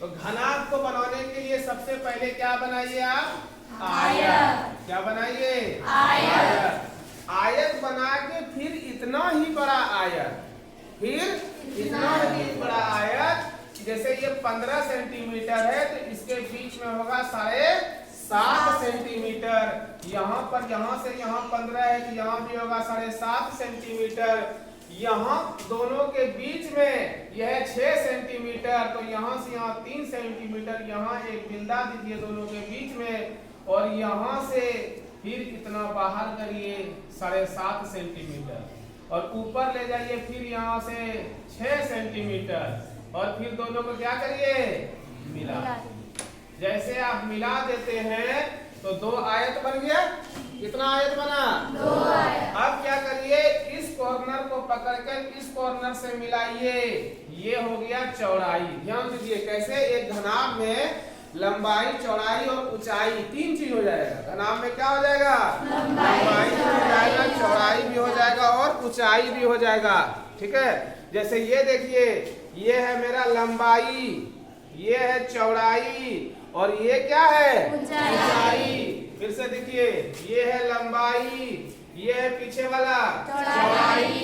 तो घनाभ को बनाने के लिए सबसे पहले क्या बनाइए आप? आयत। क्या बनाइए? आयत। आयत बना के फिर इतना ही बड़ा आयत, फिर इतना ही बड़ा आयत। जैसे ये 15 सेंटीमीटर है तो इसके बीच में होगा 7.5 सेंटीमीटर। यहाँ पर यहाँ से यहाँ 15 है तो यहाँ भी होगा 7.5 सेंटीमीटर। यहाँ दोनों के बीच में यह 6 सेंटीमीटर, तो यहाँ से यहाँ 3 सेंटीमीटर। यहाँ एक बिंदा दीजिए दोनों के बीच में, और यहाँ से फिर इतना बाहर करिए 7.5 सेंटीमीटर, और ऊपर ले जाइए फिर यहाँ से 6 सेंटीमीटर, और फिर दोनों को क्या करिए? मिला। जैसे आप मिला देते हैं तो 2 आयत बन गया। कितना आयत बना? 2 आयत। अब क्या करिए? इस कॉर्नर को पकड़कर इस कॉर्नर से मिलाइए, ये हो गया चौड़ाई। ध्यान दीजिए कैसे, एक घनाभ में लंबाई, चौड़ाई और ऊंचाई 3 चीज हो जाएगा। घनाभ में क्या हो जाएगा? लंबाई भी हो जाएगा, चौड़ाई भी हो जाएगा और ऊंचाई भी हो जाएगा। ठीक है, जैसे ये देखिए, ये है मेरा लंबाई, ये है चौड़ाई, और ये क्या है? ऊंचाई। फिर से देखिए, ये है लंबाई, ये है पीछे वाला चौड़ाई।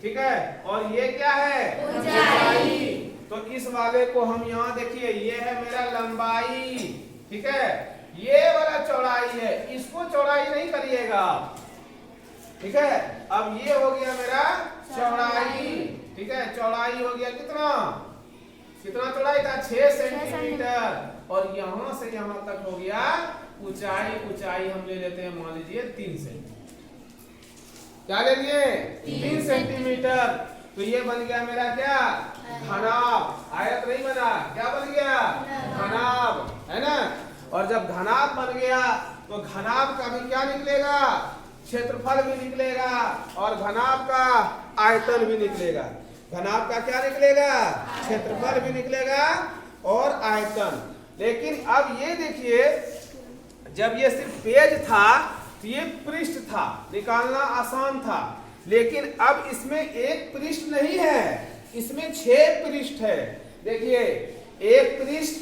ठीक है, और ये क्या है? ऊंचाई। तो इस वाले को हम यहाँ देखिए, ये है मेरा लंबाई, ठीक है, ये वाला चौड़ाई है, इसको चौड़ाई नहीं करिएगा। ठीक है, अब ये हो गया मेरा चौड़ाई। ठीक है, चौड़ाई हो गया कितना? कितना चौड़ाई था? 6 सेंटीमीटर, और यहाँ से यहाँ तक हो गया ऊंचाई। ऊंचाई हम ले लेते हैं, मान लीजिए 3 सेंटीमीटर। क्या ले लिए? 3 सेंटीमीटर। तो ये बन गया मेरा क्या? घनाभ। आयत नहीं बना, क्या बन गया? घनाभ, है ना। और जब घनाभ बन गया तो घनाभ का भी क्या निकलेगा? क्षेत्रफल भी निकलेगा, और घनाभ का आयतन भी निकलेगा। घनाभ का क्या निकलेगा? क्षेत्रफल भी निकलेगा और आयतन। लेकिन अब ये देखिए, जब ये सिर्फ पेज था तो ये पृष्ठ था, निकालना आसान था। लेकिन अब इसमें एक पृष्ठ नहीं है, इसमें 6 पृष्ठ है। देखिए, एक पृष्ठ,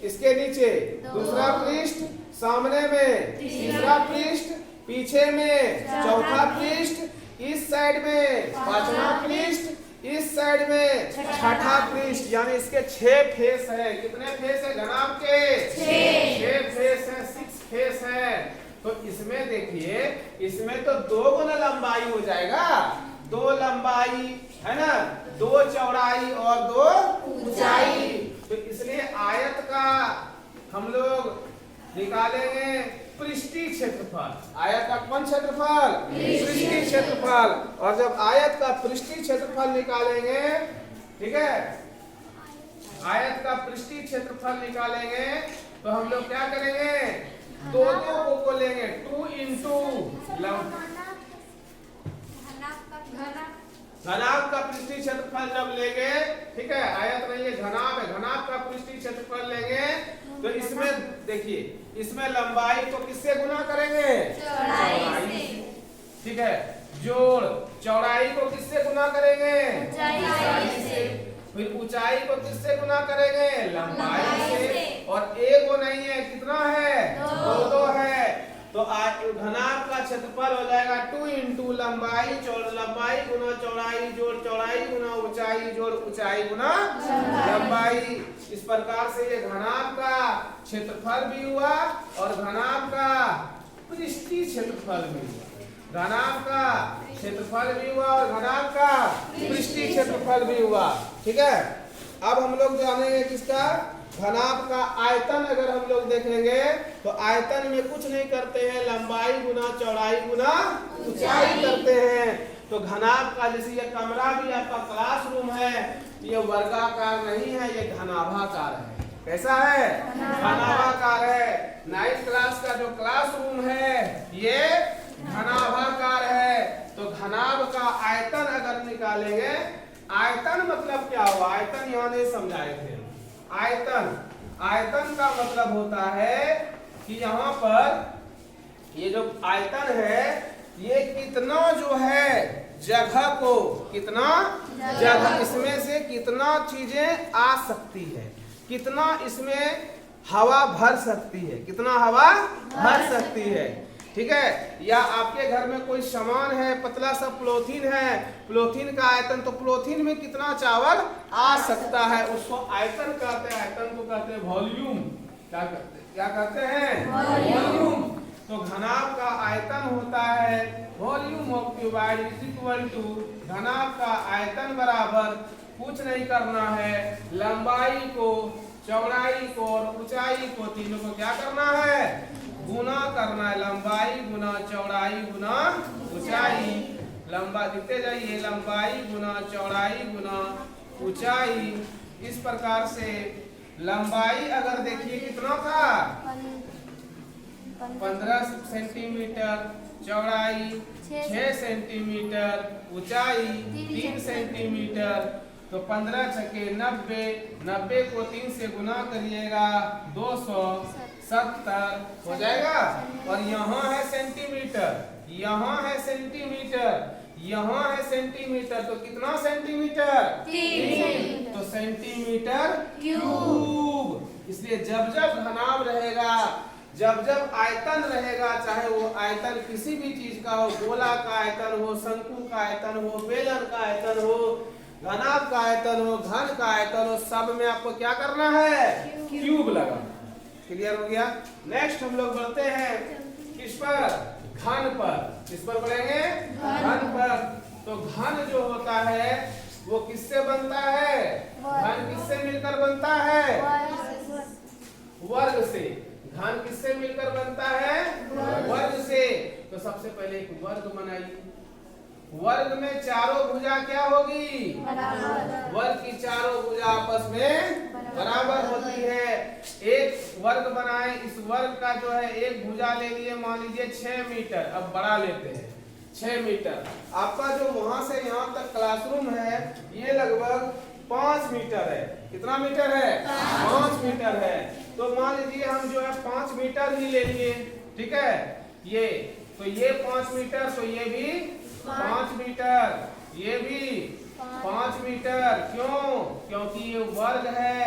इसके नीचे दूसरा पृष्ठ, सामने में तीसरा पृष्ठ, पीछे में चौथा पृष्ठ, इस साइड में 5वां पृष्ठ, इस साइड में 6ठा पृष्ठ। यानी इसके 6 फेस है। कितने फेस है घनाभ के? 6 फेस है, 6 फेस है। तो इसमें देखिए, इसमें तो 2 गुना लंबाई हो जाएगा। 2 लंबाई है ना, 2 चौड़ाई और 2 ऊंचाई। तो इसलिए आयत का हम लोग निकालेंगे पृष्ठीय क्षेत्रफल। आयत का कौन क्षेत्रफल? पृष्ठीय क्षेत्रफल। और जब आयत का पृष्ठीय क्षेत्रफल निकालेंगे, ठीक है, आयत का पृष्ठीय क्षेत्रफल निकालेंगे तो हम लोग क्या करेंगे? 2 को लेंगे, 2 इंटू घनाभ का पृष्ठीय क्षेत्रफल जब लेंगे, ठीक है, आयत नहीं है, घनाभ है, घनाभ का पृष्ठीय क्षेत्रफल लेंगे तो इसमें देखिए, इसमें लंबाई को किससे गुना करेंगे? चौड़ाई से। ठीक है, जोड़ चौड़ाई को किससे गुना करेंगे? ऊंचाई से। फिर ऊंचाई को किससे गुना करेंगे? लंबाई से। और एक को नहीं है, कितना है? 2 है। तो घनाभ का क्षेत्रफल हो जाएगा 2 इंटू लंबाई, लंबाई गुना चौड़ाई जोड़ चौड़ाई गुना ऊंचाई जोड़ ऊंचाई गुना लंबाई। इस प्रकार से ये घनाभ का क्षेत्रफल भी हुआ और घनाभ का पृष्ठीय क्षेत्रफल भी हुआ। घनाभ का क्षेत्रफल भी हुआ और घनाभ का पृष्ठीय क्षेत्रफल भी हुआ। ठीक है, अब हम लोग जानेंगे किसका? घनाभ का आयतन। अगर हम लोग देखेंगे तो आयतन में कुछ नहीं करते हैं, लंबाई गुना चौड़ाई गुना ऊंचाई करते हैं। तो घनाभ का, जैसे ये कमरा भी आपका क्लासरूम है, ये वर्गाकार नहीं है, ये घनाभाकार है। कैसा है? घनाभाकार है। 9th क्लास का जो क्लासरूम है ये घनाभाकार है। तो घनाभ का आयतन अगर निकालेंगे, आयतन मतलब क्या हुआ? आयतन यहाँ नहीं समझाए थे। आयतन का मतलब होता है कि यहाँ पर ये जो आयतन है, ये कितना जो है जगह को, कितना जगह, इसमें से कितना चीजें आ सकती है, कितना इसमें हवा भर सकती है, कितना हवा भर सकती है। ठीक है, या आपके घर में कोई सामान है, पतला सा पॉलीथीन है, पॉलीथीन का आयतन, तो पॉलीथीन में कितना चावल आ सकता है, उसको आयतन कहते हैं। आयतन को कहते हैं वॉल्यूम। क्या कहते हैं? वॉल्यूम। तो घनाभ का आयतन होता है volume of cuboid is equal to, घनाभ का आयतन बराबर कुछ नहीं करना है, लंबाई को, चौड़ाई को और ऊंचाई को, तीनों को क्या करना है? गुना करना है। लंबाई गुना चौड़ाई गुना ऊंचाई। लंबा दिखते जाइए, लंबाई गुना चौड़ाई गुना ऊंचाई। इस प्रकार से लंबाई अगर देखिए कितना था, 15 सेंटीमीटर, चौड़ाई 6 सेंटीमीटर, ऊंचाई 3 सेंटीमीटर। तो 15 छके 90, 90 को 3 से गुना करिएगा 270 हो जाएगा। और यहाँ है सेंटीमीटर, यहाँ है सेंटीमीटर, यहाँ है सेंटीमीटर, तो कितना सेंटीमीटर? 3। तो सेंटीमीटर क्यूब। इसलिए जब जब घनाभ रहेगा, जब जब आयतन रहेगा, चाहे वो आयतन किसी भी चीज का हो, गोला का आयतन हो, शंकु का आयतन हो, बेलन का आयतन हो, घनाभ का आयतन हो, घन का आयतन हो, सब में आपको क्या करना है? क्यूब लगाना। क्लियर हो गया? नेक्स्ट हम लोग बढ़ते हैं किस पर? घन पर। किस पर बढ़ेंगे? घन पर। तो घन जो होता है वो किससे बनता है? घन किससे मिलकर बनता है? वर्ग से। घन किससे मिलकर बनता है? वर्ग से। तो सबसे पहले एक वर्ग बनाइए। वर्ग में चारों भुजा क्या होगी? वर्ग की चारों भुजा आपस में बराबर होती है। एक वर्ग बनाए, इस वर्ग का जो है एक भुजा ले लिए, मान लीजिए 6 मीटर। अब बड़ा लेते हैं 6 मीटर। आपका जो वहां से यहाँ तक क्लासरूम है ये लगभग 5 मीटर है। कितना मीटर है? 5 मीटर है। तो मान लीजिए हम जो है 5 मीटर ही ले लिए। ठीक है, ये तो ये 5 मीटर, तो ये भी 5 मीटर, ये भी 5 मीटर। क्यों? क्योंकि ये वर्ग है,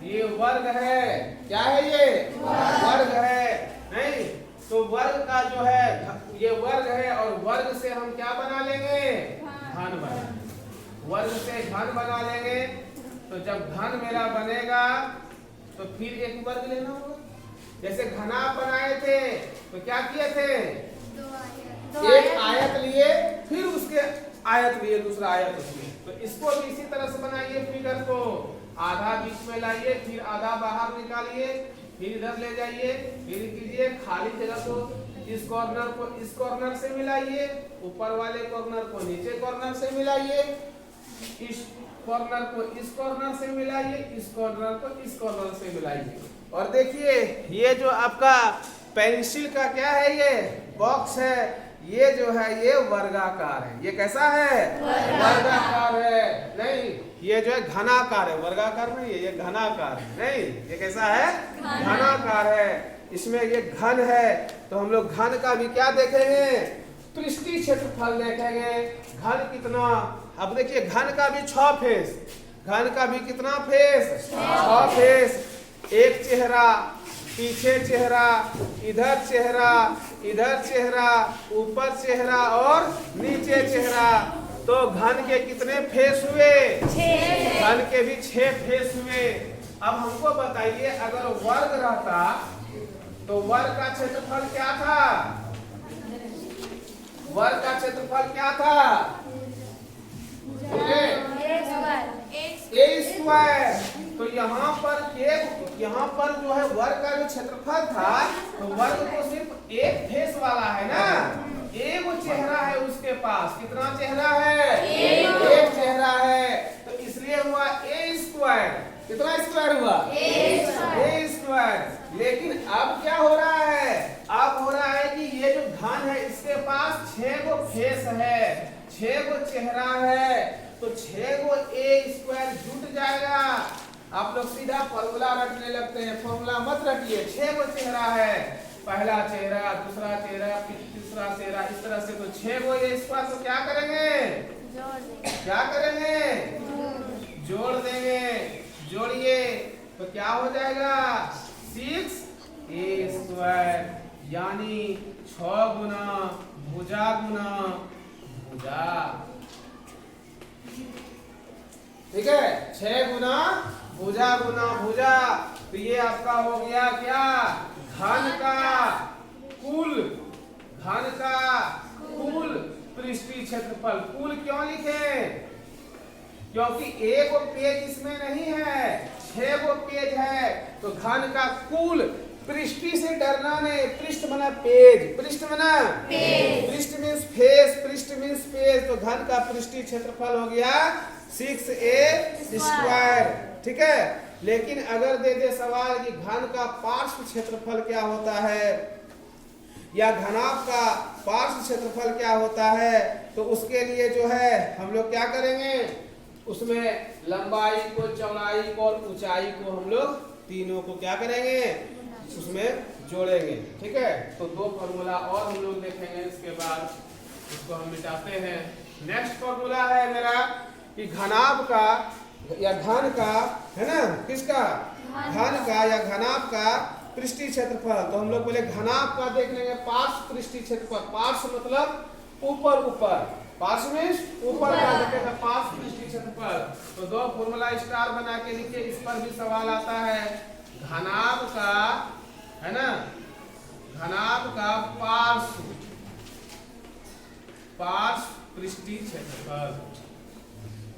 ये वर्ग है। क्या है ये? वर्ग है। नहीं तो वर्ग का जो है ये वर्ग है, और वर्ग से हम क्या बना लेंगे? घन बना। वर्ग से घन बना लेंगे। तो जब घन मेरा बनेगा तो फिर एक वर्ग लेना होगा। जैसे घनाभ बनाए थे तो क्या किए थे? एक आयत लिए, फिर उसके आयत लिए, दूसरा आयत उसमें। तो इसको भी इसी तरह से बनाइए। फिगर को आधा बीच में लाइए, फिर आधा बाहर निकालिए, फिर इधर ले जाइए, फिर कीजिए खाली जगह को, इस कॉर्नर को इस कॉर्नर से मिलाइए, ऊपर वाले कॉर्नर को नीचे कॉर्नर से मिलाइए, इस कॉर्नर को इस कॉर्नर से मिलाइए, इस कॉर्नर को इस कॉर्नर से मिलाइए। और देखिए ये जो आपका पेंसिल का क्या है, ये बॉक्स है, ये जो है ये वर्गाकार है। ये कैसा है? वर्गाकार है। नहीं, ये जो है घनाकार है, वर्गाकार नहीं है, ये घनाकार है। नहीं, ये कैसा है? घनाकार है। इसमें ये घन है, तो हम लोग घन का भी क्या देखेंगे? पृष्ठीय क्षेत्रफल देखेंगे। घन कितना? अब देखिए घन का भी 6 फेस। घन का भी कितना फेस? 6 फेस। एक चेहरा, पीछे चेहरा, इधर चेहरा, इधर चेहरा, ऊपर चेहरा और नीचे चेहरा। तो घन के कितने फेस हुए? 6। घन के भी 6 फेस हुए। अब हमको बताइए, अगर वर्ग रहता तो वर्ग का क्षेत्रफल क्या था? वर्ग का क्षेत्रफल क्या था? ए स्क्वायर। तो यहाँ पर जो है वर्ग का जो क्षेत्रफल था, तो वर्ग तो सिर्फ एक फेस वाला है ना, एक चेहरा है उसके पास। कितना चेहरा है? एक चेहरा है। तो इसलिए हुआ ए स्क्वायर। कितना स्क्वायर हुआ? ए स्क्वायर। लेकिन अब क्या हो रहा है? अब हो रहा है कि ये जो घन है इसके पास 6 गो फेस है, 6 गो चेहरा है, तो 6 गो ए स्क्वायर जुट जाएगा। आप लोग सीधा फॉर्मूला रटने लगते हैं, फॉर्मूला मत रटिए। 6 गो चेहरा है, पहला चेहरा, दूसरा चेहरा, फिर तीसरा चेहरा, इस तरह से। तो 6 गो ए स्क्वायर को क्या करेंगे? क्या करेंगे? जोड़ देंगे। जोड़िए। हो जाएगा 6a², यानी 6 गुना भुजा गुना भुजा। ठीक है, 6 गुना भुजा गुना भुजा। तो ये आपका हो गया क्या, घन का कुल पृष्ठीय क्षेत्रफल। कुल क्यों लिखे, क्योंकि एक वो पेज इसमें नहीं है, 6 वो पेज है। तो घन का कुल, पृष्ठीय से डरना नहीं, पृष्ठ बना पेज, पृष्ठ बना पेज, पृष्ठ मीन्स फेस, पृष्ठ मीन्स पेज। तो घन का पृष्ठीय क्षेत्रफल हो गया 6a²। ठीक है, लेकिन अगर दे दे सवाल कि घन का पार्श्व क्षेत्रफल क्या होता है या घनाभ का पार्श्व क्षेत्रफल क्या होता है, तो उसके लिए जो है हम लोग क्या करेंगे, उसमें लंबाई को, चौड़ाई को और ऊंचाई को हम लोग तीनों को क्या करेंगे, उसमें जोड़ेंगे। ठीक है, तो 2 फॉर्मूला और हम लोग देखेंगे, इसके बाद उसको हम मिटाते हैं। नेक्स्ट फॉर्मूला है मेरा कि घनाभ का या घन का, है ना, किसका, घन का या घनाभ का पृष्ठीय क्षेत्रफल। तो हम लोग पहले घनाभ का देख लेंगे, पार्श्व पृष्ठीय क्षेत्रफल। पार्श्व मतलब ऊपर, पार्श्व में ऊपर का देखेगा पार्श्व पृष्ठीय क्षेत्रफल। तो 2 फॉर्मूला स्टार बना के लिखिए, इस पर भी सवाल आता है। घनाभ का, है ना, घनाभ का पार्श्व पृष्ठीय क्षेत्रफल।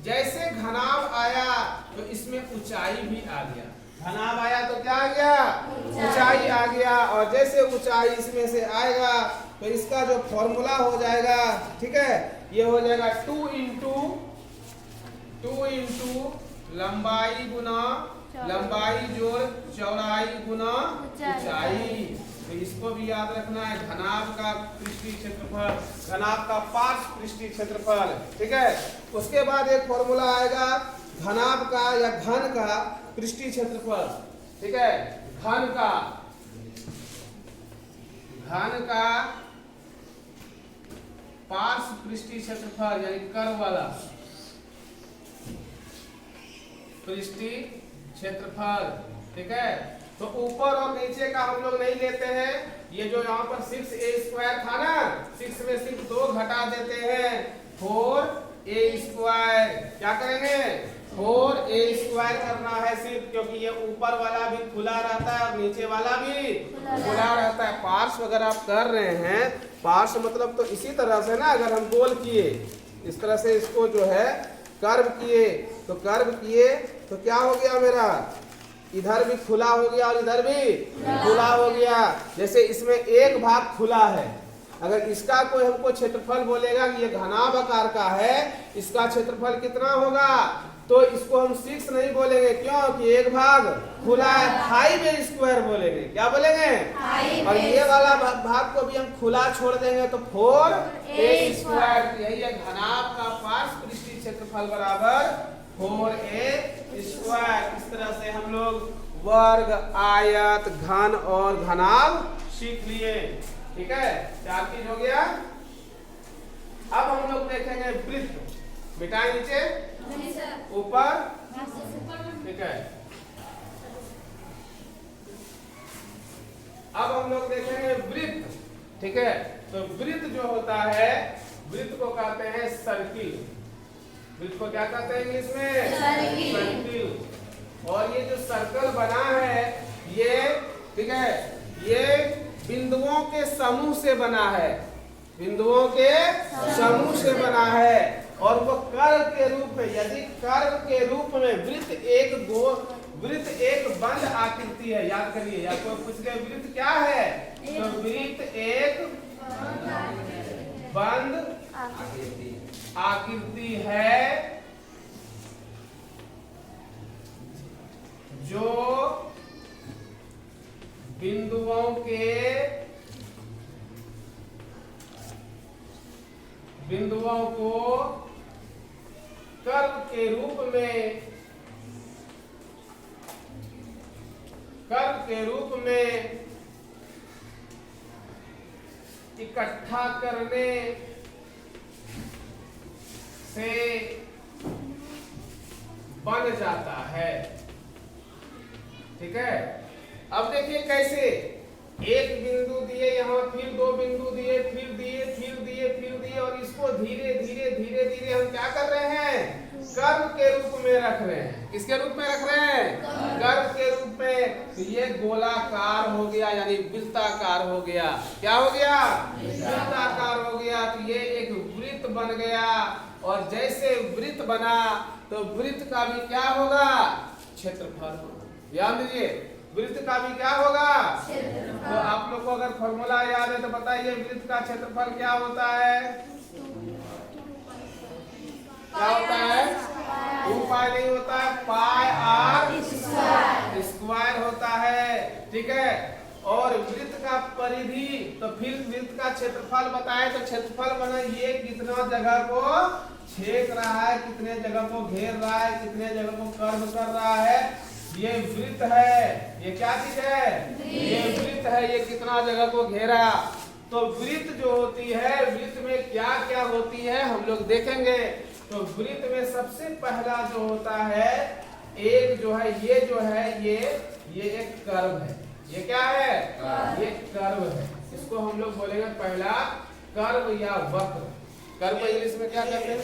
जैसे घनाभ आया तो इसमें ऊंचाई भी आ गया, घनाभ आया तो क्या आ गया, ऊंचाई आ गया। और जैसे ऊंचाई इसमें से आएगा तो इसका जो फॉर्मूला हो जाएगा, ठीक है, ये हो जाएगा 2 इंटू लंबाई गुना लंबाई जोड़ चौड़ाई गुना ऊंचाई। तो इसको भी याद रखना है, घनाभ का पृष्ठीय क्षेत्रफल, घनाभ का पार्श्व पृष्ठीय क्षेत्रफल। ठीक है, उसके बाद एक फॉर्मूला आएगा घनाभ का या घन का पृष्ठीय क्षेत्रफल। ठीक है, घन का पार्श्व पृष्ठीय क्षेत्रफल, यानी कर्व वाला पृष्ठीय क्षेत्रफल। ठीक है, तो ऊपर और नीचे का हम लोग नहीं लेते हैं। ये जो यहाँ पर 6a² था ना, 6 में सिर्फ 2 घटा देते हैं, 4a²। क्या करेंगे, 4a² करना है सिर्फ, क्योंकि ये ऊपर वाला भी खुला रहता है और नीचे वाला भी खुला रहता है। पार्श्व अगर आप कर रहे हैं, पार्श्व मतलब तो इसी तरह से ना, अगर हम गोल किए इस तरह से, इसको जो है कर्व किए, तो कर्व किए तो क्या हो गया, मेरा इधर भी खुला हो गया और इधर भी खुला हो गया। जैसे इसमें एक भाग खुला है, अगर इसका कोई हमको क्षेत्रफल बोलेगा कि ये घनाभ आकार का है, इसका क्षेत्रफल कितना होगा, तो इसको हम 6 नहीं बोलेंगे, क्यों कि एक भाग खुला है, 5a² बोलेंगे। क्या बोलेंगे, और ये वाला भाग को भी हम खुला छोड़ देंगे तो 4a²। यही है घनाभ का पार्श्व पृष्ठीय क्षेत्रफल बराबर 4a²। इस तरह से हम लोग वर्ग, आयत, घन और घनाभ सीख लिए। ठीक है, 4 चीज हो गया। अब हम लोग देखेंगे वृत्त। मिटाए नीचे ऊपर, ठीक है। अब हम लोग देखेंगे वृत्त। ठीक है, तो वृत्त जो होता है, वृत्त को कहते हैं सर्किल। वृत्त को क्या कहते हैं इंग्लिश में, सर्किल। और ये जो सर्कल बना है, ये, ठीक है, ये बिंदुओं के समूह से बना है, बिंदुओं के समूह से बना है। और वो कर्व के रूप में, यदि कर्व के रूप में वृत्त एक बंद आकृति है, याद करिए, या कोई पूछ ले वृत्त क्या है, तो वृत्त एक बंद आकृति है जो बिंदुओं को कर्व के रूप में इकट्ठा करने से बन जाता है। ठीक है। अब देखिए कैसे, एक बिंदु दिए यहाँ, फिर दो बिंदु दिए, फिर दिए, फिर दिए, फिर दिए, और इसको धीरे धीरे धीरे धीरे हम क्या कर रहे हैं, कर्व के रूप में रख रहे हैं। किसके रूप में रख रहे हैं, कर्व के रूप में। तो ये गोलाकार हो गया, यानी वृत्ताकार हो गया। क्या हो गया, वृत्ताकार हो गया। तो ये एक वृत्त बन गया, और जैसे वृत्त बना तो वृत्त का भी क्या होगा, क्षेत्रफल होगा। याद दीजिए, वृत्त का भी क्या होगा, तो आप लोग को अगर फॉर्मूला याद है तो बताइए, वृत्त का क्षेत्रफल क्या होता है, क्या होता है, 2 पाई नहीं होता है, पाई आर स्क्वायर होता है। ठीक है। और वृत्त का परिधि, तो फिर वृत्त का क्षेत्रफल बताए, तो क्षेत्रफल बना ये कितना जगह को छेद रहा है, कितने जगह को घेर रहा है, कितने जगह को कर्व कर रहा है। ये वृत्त है, ये क्या चीज है, ये वृत्त है, ये कितना जगह को घेरा। तो वृत्त जो होती है, वृत्त में क्या क्या होती है हम लोग देखेंगे। तो वृत्त में सबसे पहला जो होता है, एक जो है, ये जो है, ये एक कर्व है। ये क्या है, ये कर्व है। इसको हम लोग बोलेंगे पहला कर्व या वक्र। कर्व इंग्लिश में क्या कहते हैं,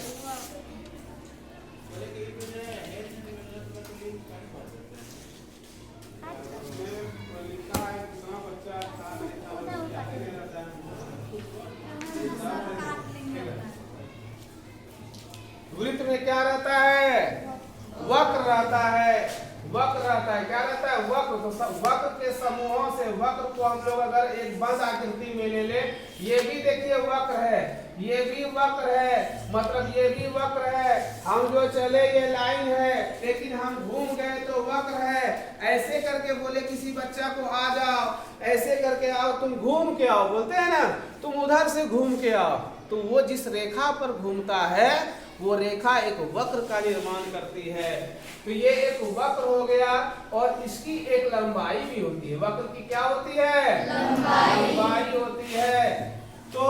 वृत्त में क्या रहता है, वक्र रहता है, वक्र रहता है। क्या रहता है, वक्र। तो वक्र के समूहों से, वक्र को हम लोग अगर एक बंद आकृति में ले ले, ये भी देखिए वक्र है, ये भी वक्र है, मतलब ये भी वक्र है। हम जो चले ये लाइन है, लेकिन हम घूम गए तो वक्र है। ऐसे करके बोले किसी बच्चा को, आ जाओ, ऐसे करके आओ, तुम घूम के आओ, बोलते हैं ना, तुम उधर से घूम के आओ, तो वो जिस रेखा पर घूमता है वो रेखा एक वक्र का निर्माण करती है। तो ये एक वक्र हो गया, और इसकी एक लंबाई भी होती है। वक्र की क्या होती है, लंबाई होती है। तो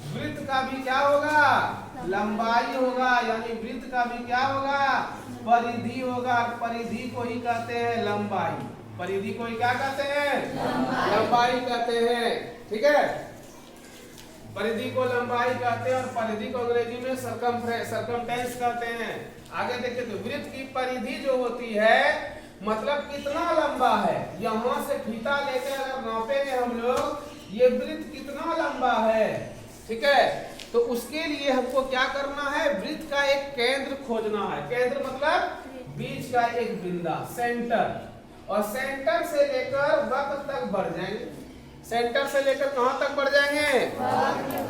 वृत्त का भी क्या होगा, लंबाई होगा, यानी वृत्त का भी क्या होगा, परिधि होगा। परिधि को ही कहते हैं लंबाई, परिधि को ही क्या कहते हैं, लंबाई कहते हैं। ठीक है। परिधि को लंबाई कहते हैं, और परिधि को अंग्रेजी में सरकमटेंस कहते हैं। आगे देखिए, तो वृत्त की परिधि जो होती है, मतलब कितना लंबा है। यहाँ से फीता लेकर अगर नापेंगे हम लोग, ये वृत्त कितना लंबा है। ठीक है। तो उसके लिए हमको क्या करना है, वृत्त का एक केंद्र खोजना है। केंद्र मतलब बीच का एक बिंदु, सेंटर, और सेंटर से लेकर वक्र तक बढ़ जाएंगे। सेंटर से लेकर कहां तक बढ़ जाएंगे,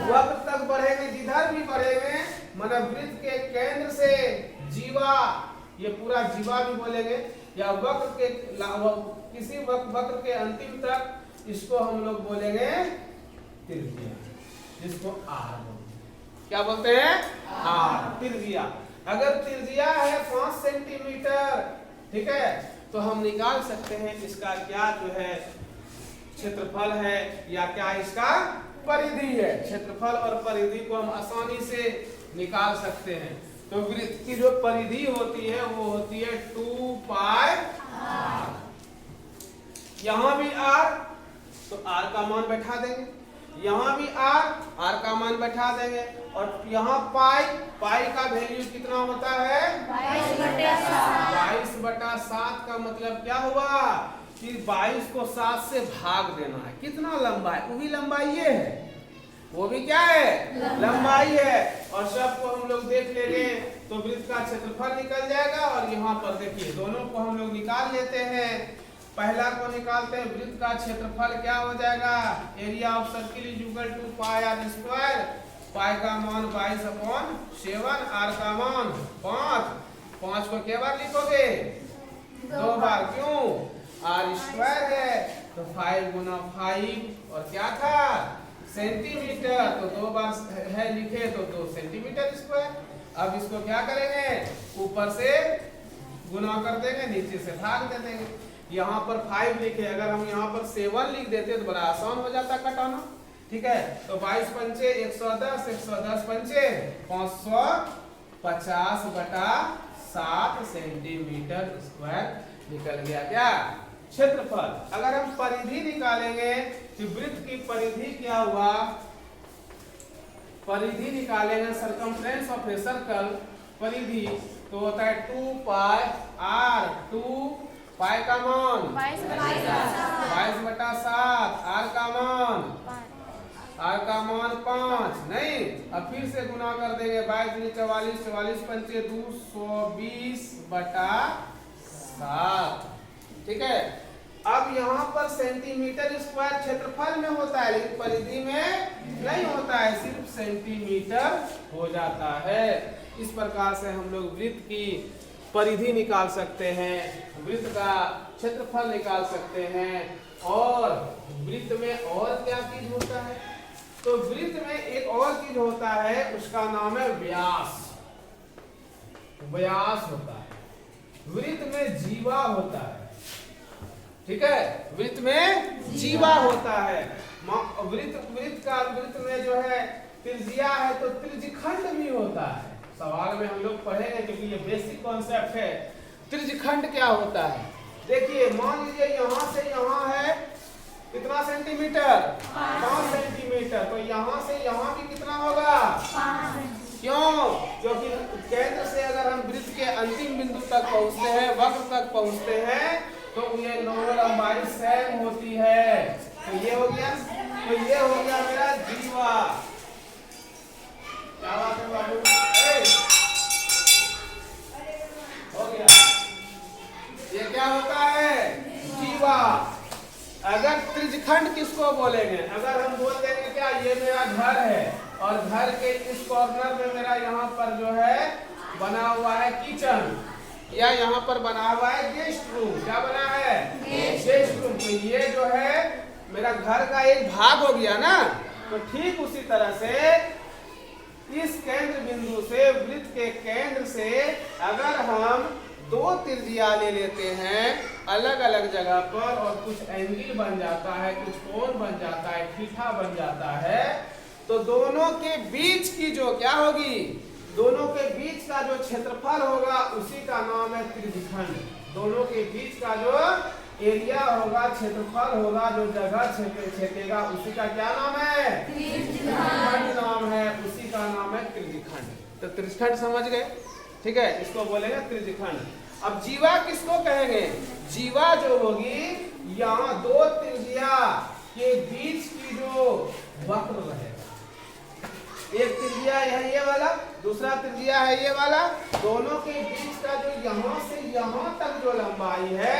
वक्र तक बढ़ेंगे। जिधर भी बढ़ेंगे, मतलब वृत्त के केंद्र से जीवा, ये पूरा जीवा भी बोलेंगे, या वक्र के किसी वक्र के अंतिम तक, इसको हम लोग बोलेंगे त्रिज्या, जिसको आर बोलते। क्या बोलते हैं, आर, त्रिज्या। अगर त्रिज्या है 5 सेंटीमीटर, ठीक है, तो हम निकाल सकते हैं इसका क्या जो है क्षेत्रफल है, या क्या इसका परिधि है। क्षेत्रफल और परिधि को हम आसानी से निकाल सकते हैं। तो वृत्त की जो परिधि होती है वो होती है 2 पाई आर। यहां भी आर, तो आर का मान बैठा देंगे, यहाँ भी आर का मान बैठा देंगे, और यहाँ पाई का वैल्यू कितना होता है, 22/7 का मतलब क्या हुआ कि 22 को 7 से भाग देना है। कितना लंबा है, वो भी लंबाई ये है, वो भी क्या है, लंबाई है। और सबको हम लोग देख लेंगे तो वृत्त का क्षेत्रफल निकल जाएगा। और यहाँ पर देखिए, दोनों को हम लोग निकाल लेते हैं। पहला को निकालते हैं, वृत्त का क्षेत्रफल क्या हो जाएगा, area of circle is equal to pi R square. Pi का मान 22/7, आर का मान 5 को क्या बार लिखोगे, 2 बार। क्यों, आर स्क्वायर है, तो 5 गुना 5, और क्या था सेंटीमीटर, तो 2 बार है लिखे तो 2 सेंटीमीटर स्क्वायर। अब इसको क्या करेंगे, ऊपर से गुना कर देंगे, नीचे से भाग दे देंगे। यहाँ पर 5 लिखे, अगर हम यहाँ पर 7 लिख देते तो बड़ा आसान हो जाता कटाना। ठीक है, तो 22 पंचे 110, 110 पंचे 550/7 सेंटीमीटर स्क्वायर निकल गया। क्या क्षेत्रफल। अगर हम परिधि निकालेंगे तो वृत्त की परिधि क्या हुआ, परिधि निकालेंगे सर्कमफ्रेंस ऑफ ए सर्कल, परिधि तो होता है 2 पाई आर, 2 पाई का मान 22/7, आर का मान 5 नहीं, अब फिर से गुना कर देंगे 22 44, 44 पंचे 220/7। ठीक है, अब यहाँ पर सेंटीमीटर स्क्वायर क्षेत्रफल में होता है लेकिन परिधि में नहीं होता है, सिर्फ सेंटीमीटर हो जाता है। इस प्रकार से हम लोग वृत्त की परिधि निकाल सकते हैं, वृत्त का क्षेत्रफल निकाल सकते हैं। और वृत्त में और क्या चीज होता है, तो वृत्त में एक और चीज होता है, उसका नाम है व्यास। व्यास होता है, वृत्त में जीवा होता है। ठीक है, वृत्त में जीवा होता है। वृत्त में जो है त्रिज्या है तो त्रिज्यखंड भी होता है। सवाल में हम लोग पढ़ेंगे क्योंकि ये बेसिक कॉन्सेप्ट है। त्रिज्यखंड क्या होता है, देखिए मान लीजिए यहाँ से यहाँ है कितना सेंटीमीटर, 5 सेंटीमीटर, तो यहाँ से यहाँ भी कितना होगा 5। क्यों, क्योंकि केंद्र से अगर हम वृत्त के अंतिम बिंदु तक पहुँचते हैं, वक्र तक पहुँचते हैं, तो ये दोनों लंबाई सेम होती है। तो ये हो गया, मेरा जीवा। क्या बात है बाबू, हो गया, ये क्या होता है जीवा। अगर त्रिज्यखंड किसको बोलेंगे, अगर हम बोल देंगे क्या ये मेरा घर है और घर के इस कॉर्नर में मेरा यहाँ पर जो है बना हुआ है किचन, या यहाँ पर बना हुआ है गेस्ट रूम। क्या बना है गेस्ट रूम, तो ये जो है मेरा घर का एक भाग हो गया ना। तो ठीक उसी तरह से इस केंद्र बिंदु से, वृत्त के केंद्र से अगर हम 2 त्रिज्या ले लेते हैं अलग अलग जगह पर, और कुछ एंगल बन जाता है, कुछ कोण बन जाता है, थीटा बन जाता है, तो दोनों के बीच की जो क्या होगी, दोनों के बीच का जो क्षेत्रफल होगा उसी का नाम है त्रिज्यखंड। दोनों के बीच का जो एरिया होगा, क्षेत्रफल होगा, जो जगह छेदेगा उसी का क्या नाम है त्रिज्यखंड नाम है, उसी का नाम है त्रिज्यखंड। तो त्रिज्यखंड समझ गए, ठीक है, इसको बोलेंगे त्रिज्यखंड। अब जीवा किसको कहेंगे, जीवा जो होगी यहाँ 2 त्रिज्या के बीच की जो वक्र रहेगा, एक त्रिज्या है ये वाला, दूसरा त्रिज्या है ये वाला, दोनों के बीच का जो यहाँ से यहाँ तक जो लंबाई है